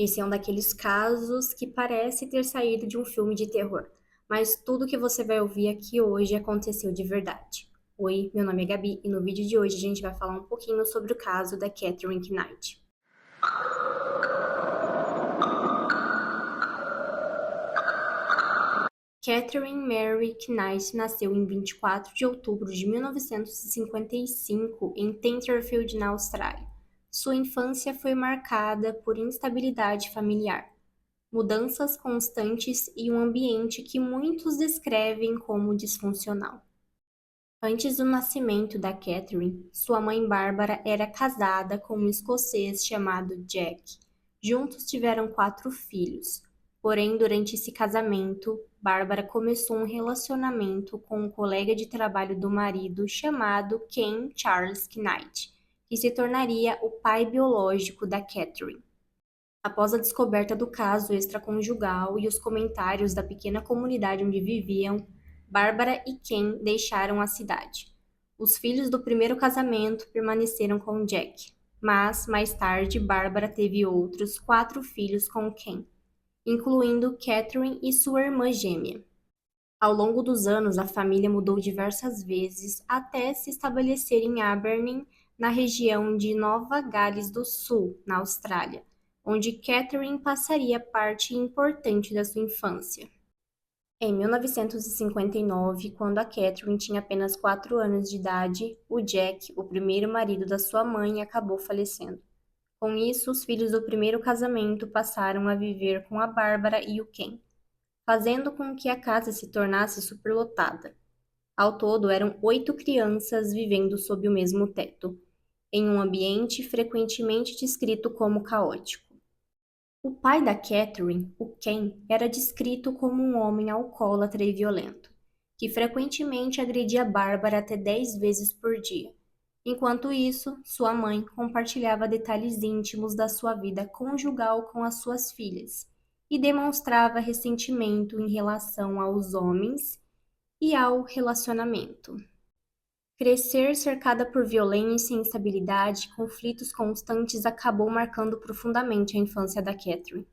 Esse é um daqueles casos que parece ter saído de um filme de terror, mas tudo que você vai ouvir aqui hoje aconteceu de verdade. Oi, meu nome é Gabi e no vídeo de hoje a gente vai falar um pouquinho sobre o caso da Catherine Knight. Catherine Mary Knight nasceu em 24 de outubro de 1955 em Tenterfield, na Austrália. Sua infância foi marcada por instabilidade familiar, mudanças constantes e um ambiente que muitos descrevem como disfuncional. Antes do nascimento da Catherine, sua mãe Bárbara era casada com um escocês chamado Jack. Juntos tiveram 4 filhos. Porém, durante esse casamento, Bárbara começou um relacionamento com um colega de trabalho do marido chamado Ken Charles Knight, que se tornaria o pai biológico da Catherine. Após a descoberta do caso extraconjugal e os comentários da pequena comunidade onde viviam, Bárbara e Ken deixaram a cidade. Os filhos do primeiro casamento permaneceram com Jack, mas mais tarde Bárbara teve outros 4 filhos com Ken, incluindo Catherine e sua irmã gêmea. Ao longo dos anos, a família mudou diversas vezes até se estabelecer em Aberdeen, na região de Nova Gales do Sul, na Austrália, onde Catherine passaria parte importante da sua infância. Em 1959, quando a Catherine tinha apenas 4 anos de idade, o Jack, o primeiro marido da sua mãe, acabou falecendo. Com isso, os filhos do primeiro casamento passaram a viver com a Bárbara e o Ken, fazendo com que a casa se tornasse superlotada. Ao todo, eram 8 crianças vivendo sob o mesmo teto, em um ambiente frequentemente descrito como caótico. O pai da Catherine, o Ken, era descrito como um homem alcoólatra e violento, que frequentemente agredia Bárbara até 10 vezes por dia. Enquanto isso, sua mãe compartilhava detalhes íntimos da sua vida conjugal com as suas filhas e demonstrava ressentimento em relação aos homens e ao relacionamento. Crescer cercada por violência, instabilidade e conflitos constantes acabou marcando profundamente a infância da Catherine.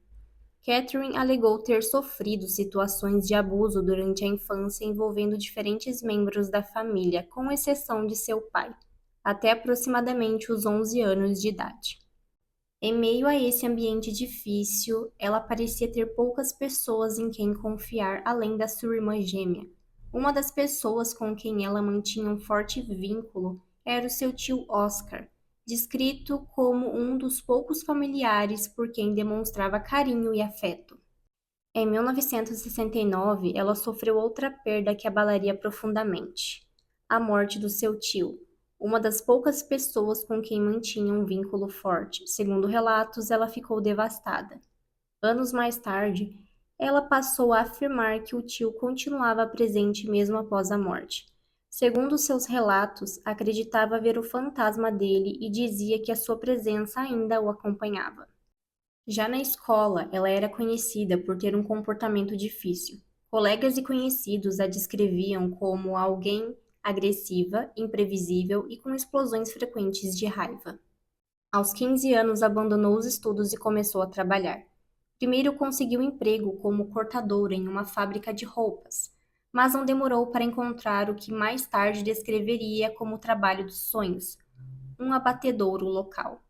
Catherine alegou ter sofrido situações de abuso durante a infância envolvendo diferentes membros da família, com exceção de seu pai, até aproximadamente os 11 anos de idade. Em meio a esse ambiente difícil, ela parecia ter poucas pessoas em quem confiar além da sua irmã gêmea. Uma das pessoas com quem ela mantinha um forte vínculo era o seu tio Oscar, descrito como um dos poucos familiares por quem demonstrava carinho e afeto. Em 1969, ela sofreu outra perda que abalaria profundamente: a morte do seu tio, uma das poucas pessoas com quem mantinha um vínculo forte. Segundo relatos, ela ficou devastada. Anos mais tarde, ela passou a afirmar que o tio continuava presente mesmo após a morte. Segundo seus relatos, acreditava ver o fantasma dele e dizia que a sua presença ainda o acompanhava. Já na escola, ela era conhecida por ter um comportamento difícil. Colegas e conhecidos a descreviam como alguém agressiva, imprevisível e com explosões frequentes de raiva. Aos 15 anos, abandonou os estudos e começou a trabalhar. Primeiro conseguiu emprego como cortadora em uma fábrica de roupas, mas não demorou para encontrar o que mais tarde descreveria como o trabalho dos sonhos, um abatedouro local.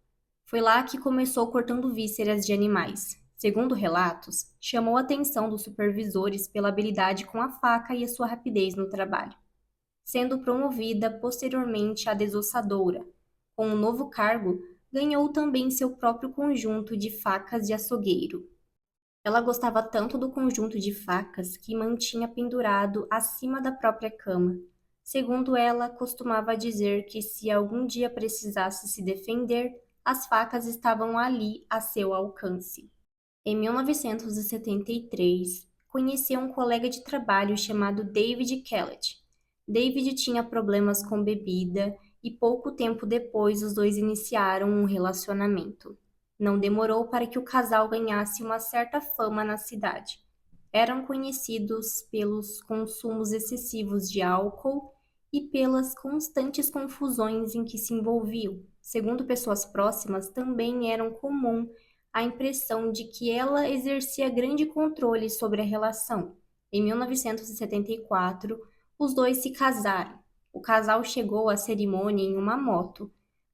Foi lá que começou cortando vísceras de animais. Segundo relatos, chamou a atenção dos supervisores pela habilidade com a faca e a sua rapidez no trabalho, sendo promovida posteriormente a desossadora. Com um novo cargo, ganhou também seu próprio conjunto de facas de açougueiro. Ela gostava tanto do conjunto de facas que mantinha pendurado acima da própria cama. Segundo ela, costumava dizer que se algum dia precisasse se defender, as facas estavam ali a seu alcance. Em 1973, conheceu um colega de trabalho chamado David Kellett. David tinha problemas com bebida e pouco tempo depois os dois iniciaram um relacionamento. Não demorou para que o casal ganhasse uma certa fama na cidade. Eram conhecidos pelos consumos excessivos de álcool e pelas constantes confusões em que se envolviam. Segundo pessoas próximas, também eram comum a impressão de que ela exercia grande controle sobre a relação. Em 1974, os dois se casaram. O casal chegou à cerimônia em uma moto,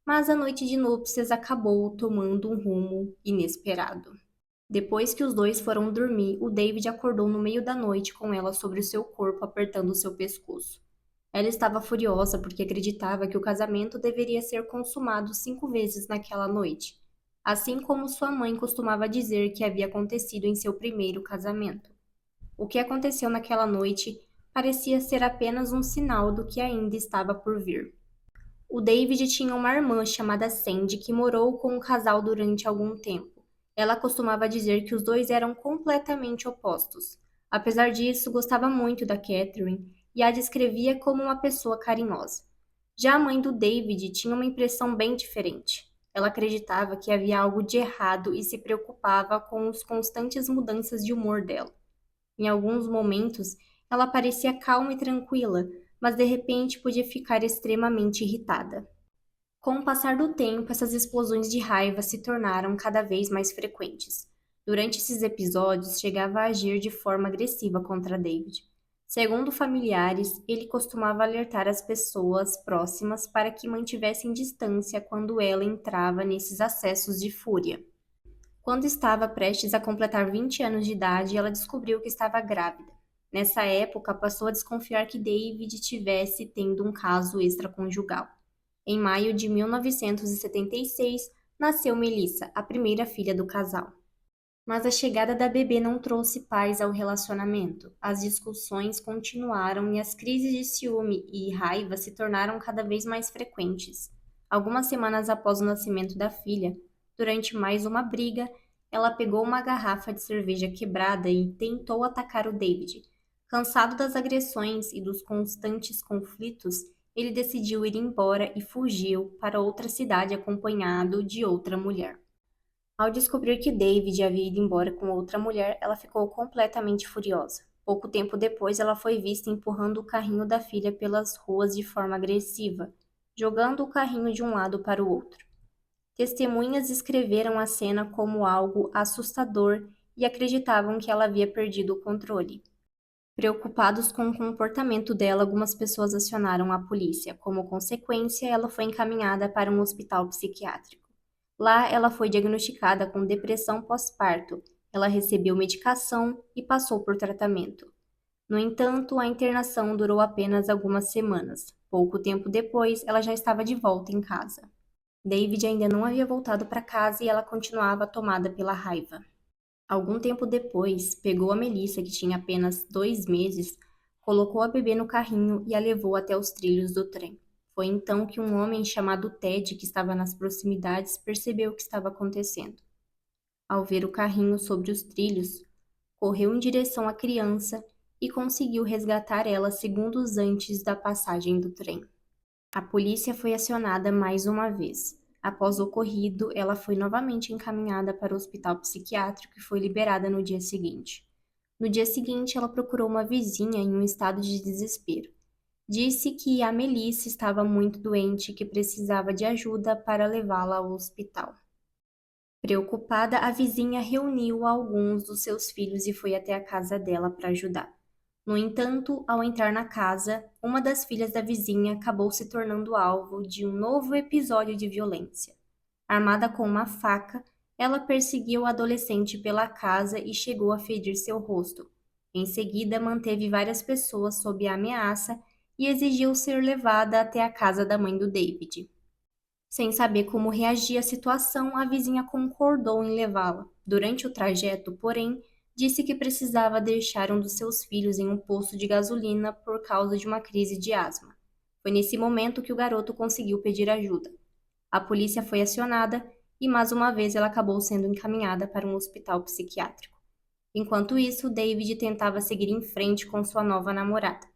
mas a noite de núpcias acabou tomando um rumo inesperado. Depois que os dois foram dormir, o David acordou no meio da noite com ela sobre o seu corpo apertando seu pescoço. Ela estava furiosa porque acreditava que o casamento deveria ser consumado 5 vezes naquela noite, assim como sua mãe costumava dizer que havia acontecido em seu primeiro casamento. O que aconteceu naquela noite parecia ser apenas um sinal do que ainda estava por vir. O David tinha uma irmã chamada Sandy que morou com o casal durante algum tempo. Ela costumava dizer que os dois eram completamente opostos. Apesar disso, gostava muito da Catherine e a descrevia como uma pessoa carinhosa. Já a mãe do David tinha uma impressão bem diferente. Ela acreditava que havia algo de errado e se preocupava com as constantes mudanças de humor dela. Em alguns momentos, ela parecia calma e tranquila, mas de repente podia ficar extremamente irritada. Com o passar do tempo, essas explosões de raiva se tornaram cada vez mais frequentes. Durante esses episódios, chegava a agir de forma agressiva contra David. Segundo familiares, ele costumava alertar as pessoas próximas para que mantivessem distância quando ela entrava nesses acessos de fúria. Quando estava prestes a completar 20 anos de idade, ela descobriu que estava grávida. Nessa época, passou a desconfiar que David tivesse tendo um caso extraconjugal. Em maio de 1976, nasceu Melissa, a primeira filha do casal. Mas a chegada da bebê não trouxe paz ao relacionamento. As discussões continuaram e as crises de ciúme e raiva se tornaram cada vez mais frequentes. Algumas semanas após o nascimento da filha, durante mais uma briga, ela pegou uma garrafa de cerveja quebrada e tentou atacar o David. Cansado das agressões e dos constantes conflitos, ele decidiu ir embora e fugiu para outra cidade acompanhado de outra mulher. Ao descobrir que David havia ido embora com outra mulher, ela ficou completamente furiosa. Pouco tempo depois, ela foi vista empurrando o carrinho da filha pelas ruas de forma agressiva, jogando o carrinho de um lado para o outro. Testemunhas descreveram a cena como algo assustador e acreditavam que ela havia perdido o controle. Preocupados com o comportamento dela, algumas pessoas acionaram a polícia. Como consequência, ela foi encaminhada para um hospital psiquiátrico. Lá, ela foi diagnosticada com depressão pós-parto. Ela recebeu medicação e passou por tratamento. No entanto, a internação durou apenas algumas semanas. Pouco tempo depois, ela já estava de volta em casa. David ainda não havia voltado para casa e ela continuava tomada pela raiva. Algum tempo depois, pegou a Melissa, que tinha apenas 2 meses, colocou a bebê no carrinho e a levou até os trilhos do trem. Foi então que um homem chamado Ted, que estava nas proximidades, percebeu o que estava acontecendo. Ao ver o carrinho sobre os trilhos, correu em direção à criança e conseguiu resgatar ela segundos antes da passagem do trem. A polícia foi acionada mais uma vez. Após o ocorrido, ela foi novamente encaminhada para o hospital psiquiátrico e foi liberada no dia seguinte. No dia seguinte, ela procurou uma vizinha em um estado de desespero. Disse que a Melissa estava muito doente e que precisava de ajuda para levá-la ao hospital. Preocupada, a vizinha reuniu alguns dos seus filhos e foi até a casa dela para ajudar. No entanto, ao entrar na casa, uma das filhas da vizinha acabou se tornando alvo de um novo episódio de violência. Armada com uma faca, ela perseguiu o adolescente pela casa e chegou a ferir seu rosto. Em seguida, manteve várias pessoas sob a ameaça e exigiu ser levada até a casa da mãe do David. Sem saber como reagir à situação, a vizinha concordou em levá-la. Durante o trajeto, porém, disse que precisava deixar um dos seus filhos em um posto de gasolina por causa de uma crise de asma. Foi nesse momento que o garoto conseguiu pedir ajuda. A polícia foi acionada e, mais uma vez, ela acabou sendo encaminhada para um hospital psiquiátrico. Enquanto isso, David tentava seguir em frente com sua nova namorada.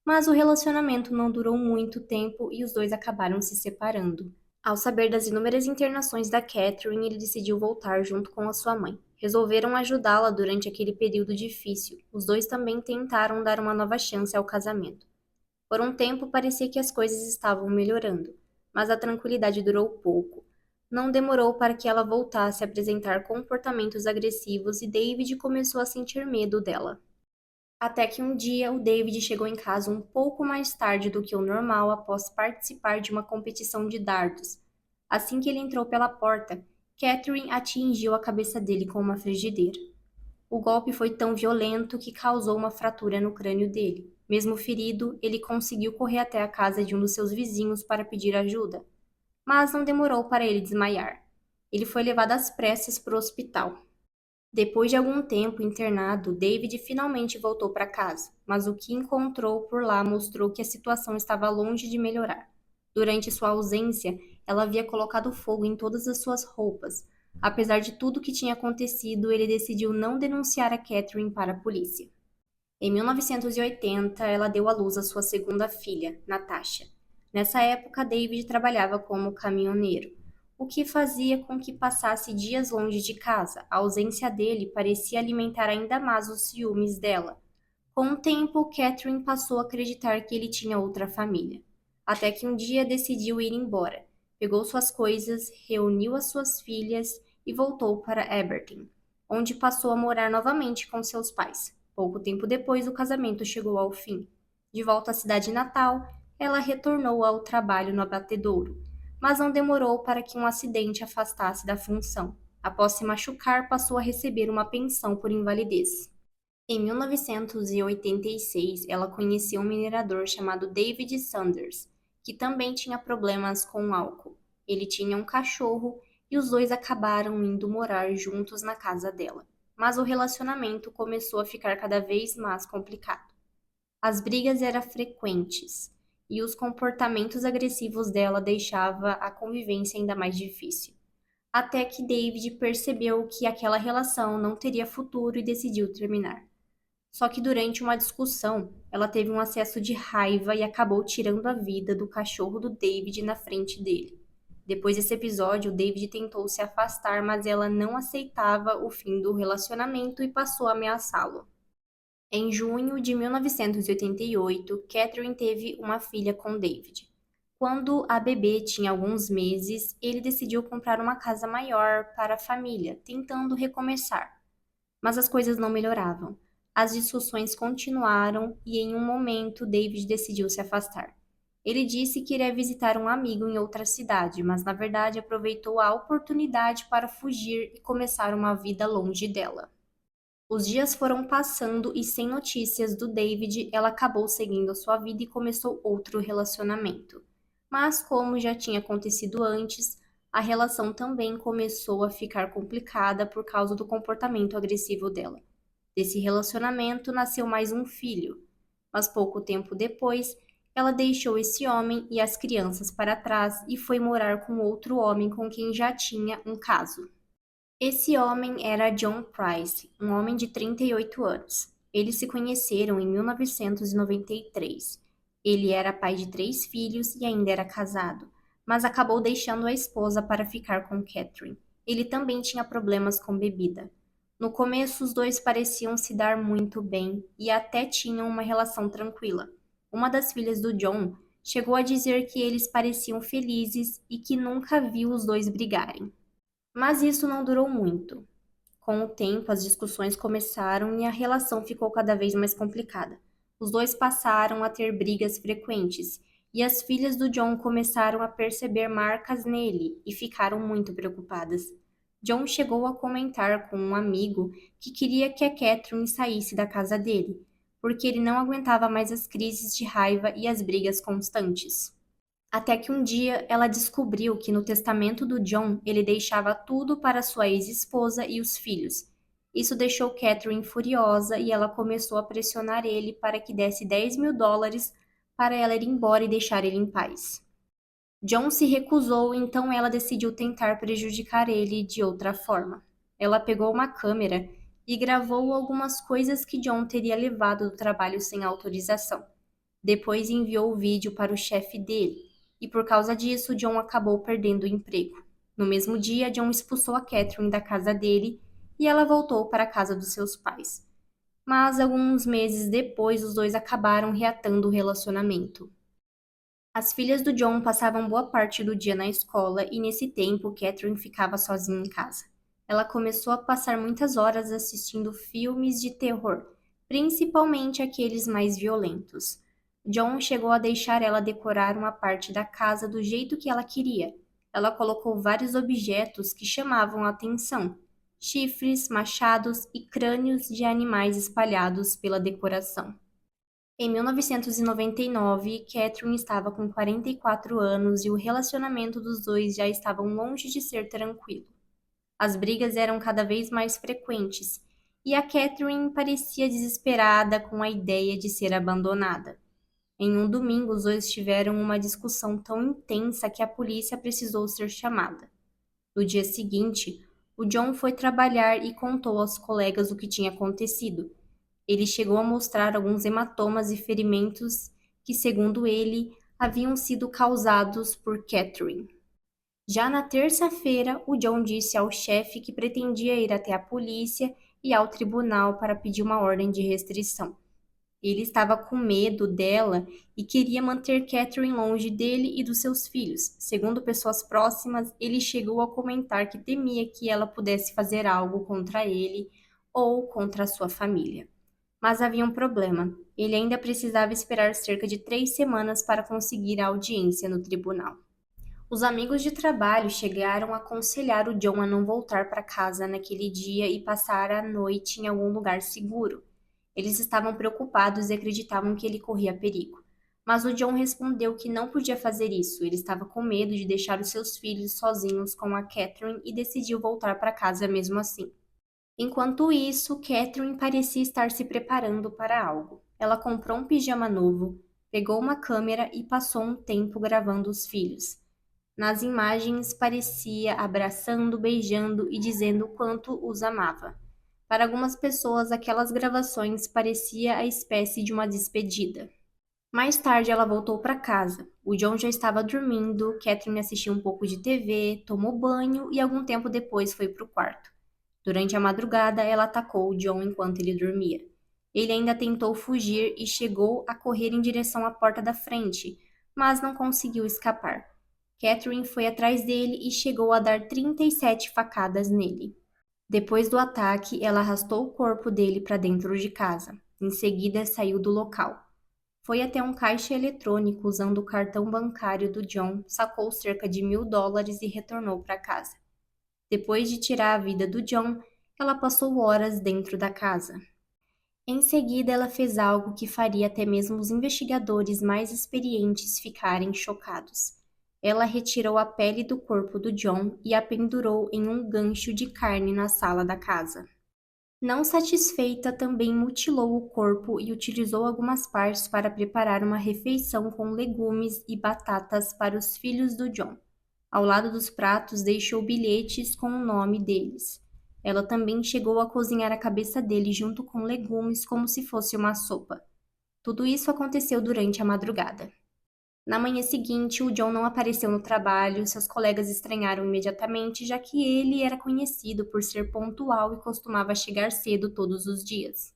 Mas o relacionamento não durou muito tempo e os dois acabaram se separando. Ao saber das inúmeras internações da Catherine, ele decidiu voltar junto com a sua mãe. Resolveram ajudá-la durante aquele período difícil. Os dois também tentaram dar uma nova chance ao casamento. Por um tempo parecia que as coisas estavam melhorando, mas a tranquilidade durou pouco. Não demorou para que ela voltasse a apresentar comportamentos agressivos e David começou a sentir medo dela. Até que um dia o David chegou em casa um pouco mais tarde do que o normal após participar de uma competição de dardos. Assim que ele entrou pela porta, Catherine atingiu a cabeça dele com uma frigideira. O golpe foi tão violento que causou uma fratura no crânio dele. Mesmo ferido, ele conseguiu correr até a casa de um dos seus vizinhos para pedir ajuda, mas não demorou para ele desmaiar. Ele foi levado às pressas para o hospital. Depois de algum tempo internado, David finalmente voltou para casa, mas o que encontrou por lá mostrou que a situação estava longe de melhorar. Durante sua ausência, ela havia colocado fogo em todas as suas roupas. Apesar de tudo o que tinha acontecido, ele decidiu não denunciar a Catherine para a polícia. Em 1980, ela deu à luz a sua segunda filha, Natasha. Nessa época, David trabalhava como caminhoneiro, o que fazia com que passasse dias longe de casa. A ausência dele parecia alimentar ainda mais os ciúmes dela. Com o tempo, Catherine passou a acreditar que ele tinha outra família. Até que um dia decidiu ir embora. Pegou suas coisas, reuniu as suas filhas e voltou para Aberdeen, onde passou a morar novamente com seus pais. Pouco tempo depois, o casamento chegou ao fim. De volta à cidade natal, ela retornou ao trabalho no abatedouro, mas não demorou para que um acidente a afastasse da função. Após se machucar, passou a receber uma pensão por invalidez. Em 1986, ela conheceu um minerador chamado David Sanders, que também tinha problemas com álcool. Ele tinha um cachorro e os dois acabaram indo morar juntos na casa dela. Mas o relacionamento começou a ficar cada vez mais complicado. As brigas eram frequentes e os comportamentos agressivos dela deixavam a convivência ainda mais difícil. Até que David percebeu que aquela relação não teria futuro e decidiu terminar. Só que durante uma discussão, ela teve um acesso de raiva e acabou tirando a vida do cachorro do David na frente dele. Depois desse episódio, o David tentou se afastar, mas ela não aceitava o fim do relacionamento e passou a ameaçá-lo. Em junho de 1988, Catherine teve uma filha com David. Quando a bebê tinha alguns meses, ele decidiu comprar uma casa maior para a família, tentando recomeçar. Mas as coisas não melhoravam. As discussões continuaram e em um momento David decidiu se afastar. Ele disse que iria visitar um amigo em outra cidade, mas na verdade aproveitou a oportunidade para fugir e começar uma vida longe dela. Os dias foram passando e sem notícias do David, ela acabou seguindo a sua vida e começou outro relacionamento. Mas como já tinha acontecido antes, a relação também começou a ficar complicada por causa do comportamento agressivo dela. Desse relacionamento nasceu mais um filho, mas pouco tempo depois, ela deixou esse homem e as crianças para trás e foi morar com outro homem com quem já tinha um caso. Esse homem era John Price, um homem de 38 anos. Eles se conheceram em 1993. Ele era pai de 3 filhos e ainda era casado, mas acabou deixando a esposa para ficar com Catherine. Ele também tinha problemas com bebida. No começo, os dois pareciam se dar muito bem e até tinham uma relação tranquila. Uma das filhas do John chegou a dizer que eles pareciam felizes e que nunca viu os dois brigarem. Mas isso não durou muito. Com o tempo, as discussões começaram e a relação ficou cada vez mais complicada. Os dois passaram a ter brigas frequentes e as filhas do John começaram a perceber marcas nele e ficaram muito preocupadas. John chegou a comentar com um amigo que queria que a Catherine saísse da casa dele, porque ele não aguentava mais as crises de raiva e as brigas constantes. Até que um dia ela descobriu que no testamento do John ele deixava tudo para sua ex-esposa e os filhos. Isso deixou Catherine furiosa e ela começou a pressionar ele para que desse $10.000 para ela ir embora e deixar ele em paz. John se recusou, então ela decidiu tentar prejudicar ele de outra forma. Ela pegou uma câmera e gravou algumas coisas que John teria levado do trabalho sem autorização. Depois enviou o vídeo para o chefe dele, e por causa disso, John acabou perdendo o emprego. No mesmo dia, John expulsou a Catherine da casa dele e ela voltou para a casa dos seus pais. Mas alguns meses depois, os dois acabaram reatando o relacionamento. As filhas do John passavam boa parte do dia na escola e nesse tempo Catherine ficava sozinha em casa. Ela começou a passar muitas horas assistindo filmes de terror, principalmente aqueles mais violentos. John chegou a deixar ela decorar uma parte da casa do jeito que ela queria. Ela colocou vários objetos que chamavam a atenção: chifres, machados e crânios de animais espalhados pela decoração. Em 1999, Catherine estava com 44 anos e o relacionamento dos dois já estava longe de ser tranquilo. As brigas eram cada vez mais frequentes e a Catherine parecia desesperada com a ideia de ser abandonada. Em um domingo, os dois tiveram uma discussão tão intensa que a polícia precisou ser chamada. No dia seguinte, o John foi trabalhar e contou aos colegas o que tinha acontecido. Ele chegou a mostrar alguns hematomas e ferimentos que, segundo ele, haviam sido causados por Catherine. Já na terça-feira, o John disse ao chefe que pretendia ir até a polícia e ao tribunal para pedir uma ordem de restrição. Ele estava com medo dela e queria manter Catherine longe dele e dos seus filhos. Segundo pessoas próximas, ele chegou a comentar que temia que ela pudesse fazer algo contra ele ou contra a sua família. Mas havia um problema. Ele ainda precisava esperar cerca de 3 semanas para conseguir a audiência no tribunal. Os amigos de trabalho chegaram a aconselhar o John a não voltar para casa naquele dia e passar a noite em algum lugar seguro. Eles estavam preocupados e acreditavam que ele corria perigo. Mas o John respondeu que não podia fazer isso. Ele estava com medo de deixar os seus filhos sozinhos com a Catherine e decidiu voltar para casa mesmo assim. Enquanto isso, Catherine parecia estar se preparando para algo. Ela comprou um pijama novo, pegou uma câmera e passou um tempo gravando os filhos. Nas imagens, parecia abraçando, beijando e dizendo o quanto os amava. Para algumas pessoas, aquelas gravações parecia a espécie de uma despedida. Mais tarde, ela voltou para casa. O John já estava dormindo, Catherine assistiu um pouco de TV, tomou banho e algum tempo depois foi para o quarto. Durante a madrugada, ela atacou John enquanto ele dormia. Ele ainda tentou fugir e chegou a correr em direção à porta da frente, mas não conseguiu escapar. Catherine foi atrás dele e chegou a dar 37 facadas nele. Depois do ataque, ela arrastou o corpo dele para dentro de casa. Em seguida, saiu do local. Foi até um caixa eletrônico usando o cartão bancário do John, sacou cerca de $1.000 e retornou para casa. Depois de tirar a vida do John, ela passou horas dentro da casa. Em seguida, ela fez algo que faria até mesmo os investigadores mais experientes ficarem chocados. Ela retirou a pele do corpo do John e a pendurou em um gancho de carne na sala da casa. Não satisfeita, também mutilou o corpo e utilizou algumas partes para preparar uma refeição com legumes e batatas para os filhos do John. Ao lado dos pratos, deixou bilhetes com o nome deles. Ela também chegou a cozinhar a cabeça dele junto com legumes como se fosse uma sopa. Tudo isso aconteceu durante a madrugada. Na manhã seguinte, o John não apareceu no trabalho, seus colegas estranharam imediatamente, já que ele era conhecido por ser pontual e costumava chegar cedo todos os dias.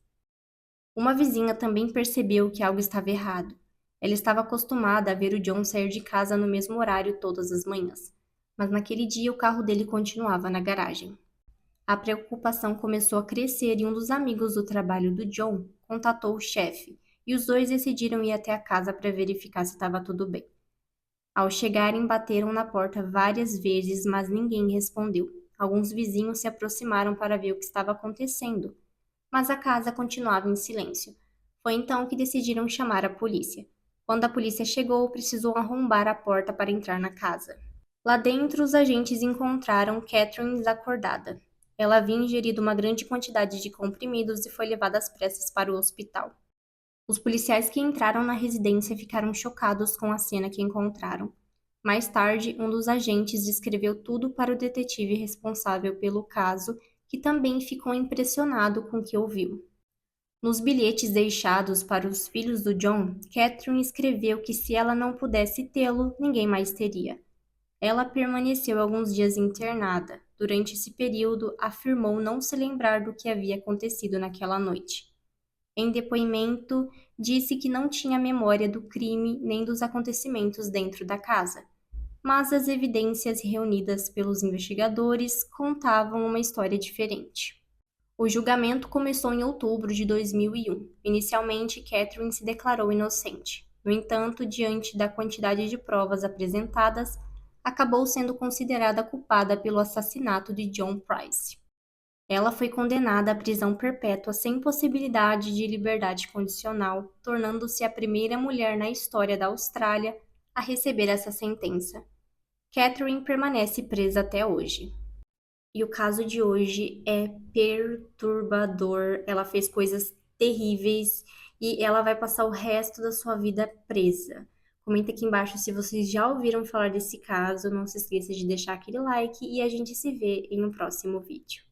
Uma vizinha também percebeu que algo estava errado. Ela estava acostumada a ver o John sair de casa no mesmo horário todas as manhãs, mas naquele dia o carro dele continuava na garagem. A preocupação começou a crescer e um dos amigos do trabalho do John contatou o chefe, e os dois decidiram ir até a casa para verificar se estava tudo bem. Ao chegarem, bateram na porta várias vezes, mas ninguém respondeu. Alguns vizinhos se aproximaram para ver o que estava acontecendo, mas a casa continuava em silêncio. Foi então que decidiram chamar a polícia. Quando a polícia chegou, precisou arrombar a porta para entrar na casa. Lá dentro, os agentes encontraram Catherine desacordada. Ela havia ingerido uma grande quantidade de comprimidos e foi levada às pressas para o hospital. Os policiais que entraram na residência ficaram chocados com a cena que encontraram. Mais tarde, um dos agentes descreveu tudo para o detetive responsável pelo caso, que também ficou impressionado com o que ouviu. Nos bilhetes deixados para os filhos do John, Catherine escreveu que se ela não pudesse tê-lo, ninguém mais teria. Ela permaneceu alguns dias internada. Durante esse período, afirmou não se lembrar do que havia acontecido naquela noite. Em depoimento, disse que não tinha memória do crime nem dos acontecimentos dentro da casa, mas as evidências reunidas pelos investigadores contavam uma história diferente. O julgamento começou em outubro de 2001. Inicialmente, Catherine se declarou inocente. No entanto, diante da quantidade de provas apresentadas, acabou sendo considerada culpada pelo assassinato de John Price. Ela foi condenada à prisão perpétua sem possibilidade de liberdade condicional, tornando-se a primeira mulher na história da Austrália a receber essa sentença. Catherine permanece presa até hoje. E o caso de hoje é perturbador. Ela fez coisas terríveis e ela vai passar o resto da sua vida presa. Comenta aqui embaixo se vocês já ouviram falar desse caso. Não se esqueça de deixar aquele like e a gente se vê em um próximo vídeo.